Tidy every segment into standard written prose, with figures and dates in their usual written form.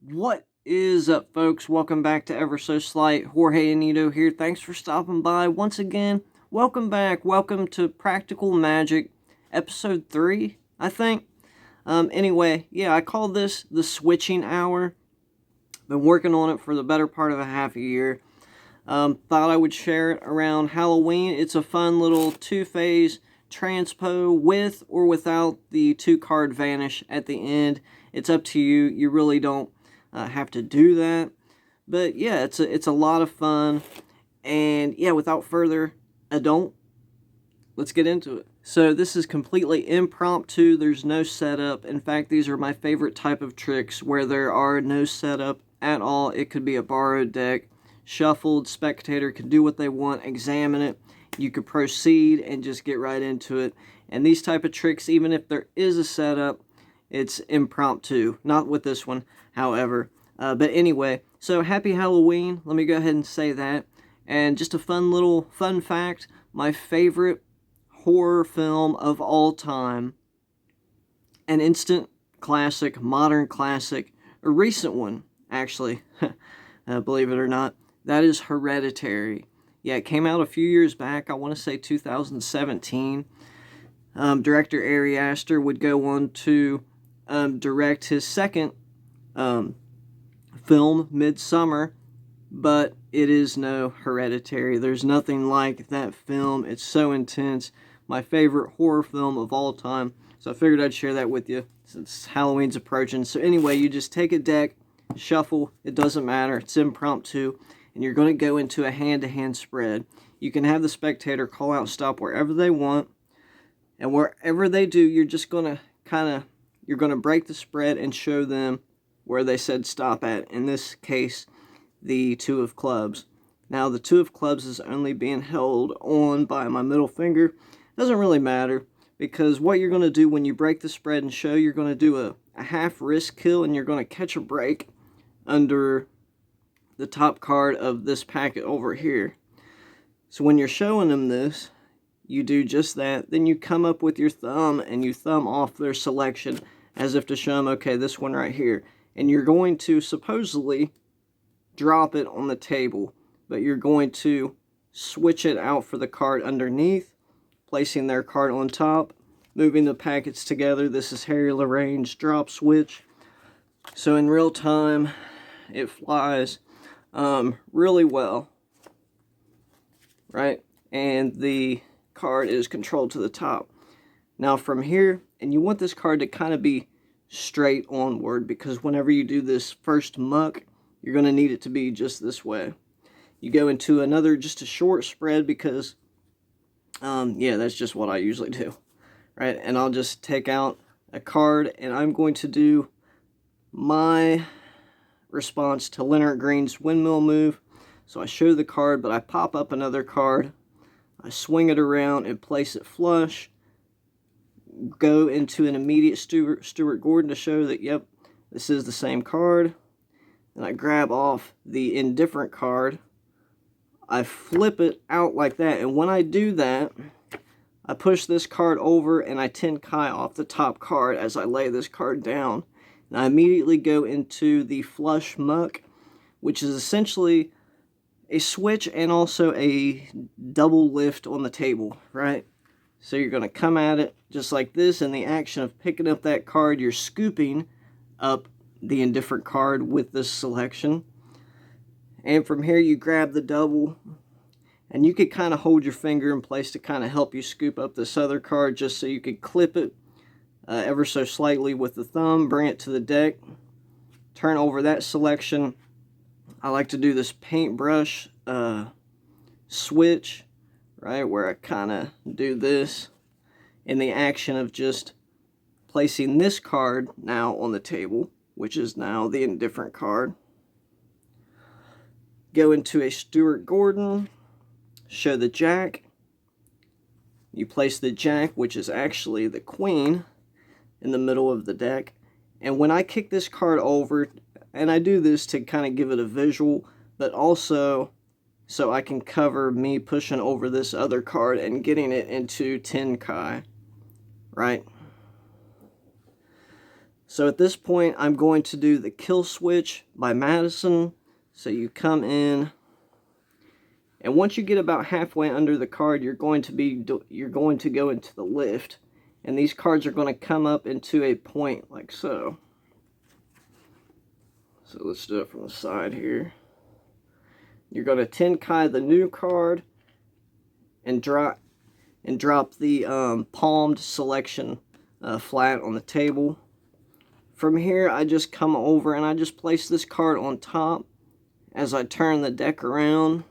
What is up, folks? Welcome back to Ever So Slight. Jorge Anito here. Thanks for stopping by once again. Welcome back. Welcome to Practical Magic episode 3, I think. Anyway, yeah, I call this the switching hour. Been working on it for the better part of a half a year. Thought I would share it around Halloween. It's a fun little two-phase transpo with or without the 2-card Vanish at the end. It's up to you. You really don't have to do that, but yeah, it's a lot of fun. And yeah, without further ado, let's get into it. So this is completely impromptu. There's no setup. In fact, these are my favorite type of tricks where there are no setup at all. It could be a borrowed deck, shuffled, spectator can do what they want, examine it, you could proceed and just get right into it. And these type of tricks, even if there is a setup, it's impromptu. Not with this one, however. But anyway, so happy Halloween. Let me go ahead and say that. And just a fun fact, my favorite horror film of all time, an instant classic, modern classic, a recent one, actually, believe it or not, that is Hereditary. Yeah, it came out a few years back, I want to say 2017. Director Ari Aster would go on to direct his second film, Midsummer, but it is no Hereditary. There's nothing like that film. It's so intense. My favorite horror film of all time. So I figured I'd share that with you since Halloween's approaching. So anyway, you just take a deck, shuffle, it doesn't matter, it's impromptu, and you're going to go into a hand-to-hand spread. You can have the spectator call out stop wherever they want, and wherever they do, you're just going to you're going to break the spread and show them where they said stop at. In this case, the 2 of clubs. Now, the 2 of clubs is only being held on by my middle finger. Doesn't really matter, because what you're going to do when you break the spread and show, you're going to do a half wrist kill, and you're going to catch a break under the top card of this packet over here. So when you're showing them this, you do just that. Then you come up with your thumb and you thumb off their selection as if to show them, okay, this one right here. And you're going to supposedly drop it on the table, but you're going to switch it out for the card underneath, placing their card on top, moving the packets together. This is Harry Lorayne's drop switch. So in real time, it flies really well, right? And the card is controlled to the top. Now from here, and you want this card to kind of be straight onward, because whenever you do this first muck, you're going to need it to be just this way. You go into another, just a short spread, because yeah, that's just what I usually do, right? And I'll just take out a card, and I'm going to do my response to Lennart Green's Windmill move. So I show the card, but I pop up another card, I swing it around and place it flush, go into an immediate Stuart Gordon to show that, yep, this is the same card. And I grab off the indifferent card, I flip it out like that, and when I do that, I push this card over and I Tenkai off the top card as I lay this card down. And I immediately go into the flush muck, which is essentially a switch and also a double lift on the table, right? So you're going to come at it just like this. In the action of picking up that card, you're scooping up the indifferent card with this selection. And from here you grab the double, and you could kind of hold your finger in place to kind of help you scoop up this other card, just so you could clip it ever so slightly with the thumb, bring it to the deck, turn over that selection. I like to do this paintbrush switch, right, where I kind of do this in the action of just placing this card now on the table, which is now the indifferent card. Go into a Stuart Gordon, show the jack. You place the jack, which is actually the queen, in the middle of the deck. And when I kick this card over, and I do this to kind of give it a visual, but also so I can cover me pushing over this other card and getting it into 10 Kai, right? So at this point, I'm going to do the kill switch by Madison. So you come in, and once you get about halfway under the card, you're going to go into the lift, and these cards are going to come up into a point like so. So let's do it from the side here. You're going to 10 Kai the new card and drop the palmed selection flat on the table. From here, I just come over and I just place this card on top as I turn the deck around,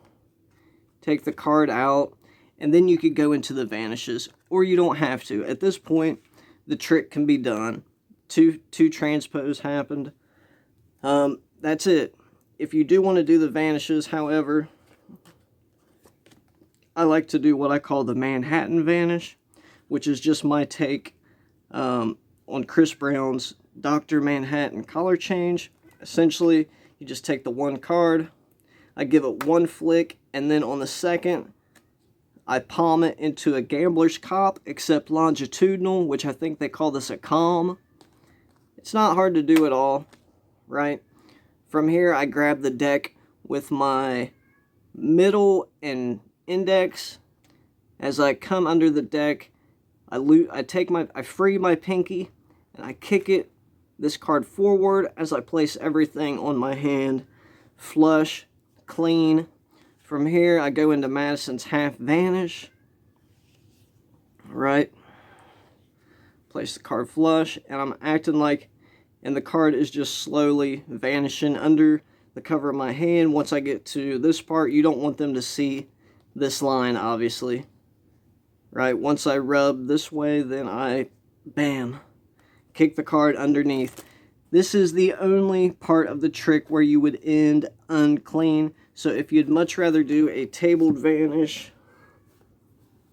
take the card out, and then you could go into the vanishes, or you don't have to. At this point, the trick can be done. Two transpos happened. That's it. If you do want to do the vanishes, however, I like to do what I call the Manhattan Vanish, which is just my take on Chris Brown's Dr. Manhattan color change. Essentially, you just take the one card, I give it one flick, and then on the second, I palm it into a gambler's cop, except longitudinal, which I think they call this a calm. It's not hard to do at all, right? From here, I grab the deck with my middle and index. As I come under the deck, I free my pinky, and I kick this card forward as I place everything on my hand. Flush, clean. From here, I go into Madison's half vanish. Right. Place the card flush, and I'm acting like, and the card is just slowly vanishing under the cover of my hand. Once I get to this part, you don't want them to see this line, obviously. Right, once I rub this way, then I, bam, kick the card underneath. This is the only part of the trick where you would end unclean. So if you'd much rather do a tabled vanish,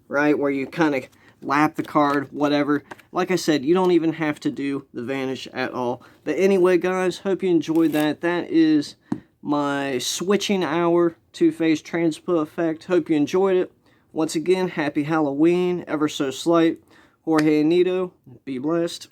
right, where you kind of lap the card, whatever. Like I said, you don't even have to do the vanish at all. But anyway, guys, hope you enjoyed that. That is my switching hour two-phase transpo effect. Hope you enjoyed it. Once again, happy Halloween, ever so slight. Jorge Anito, be blessed.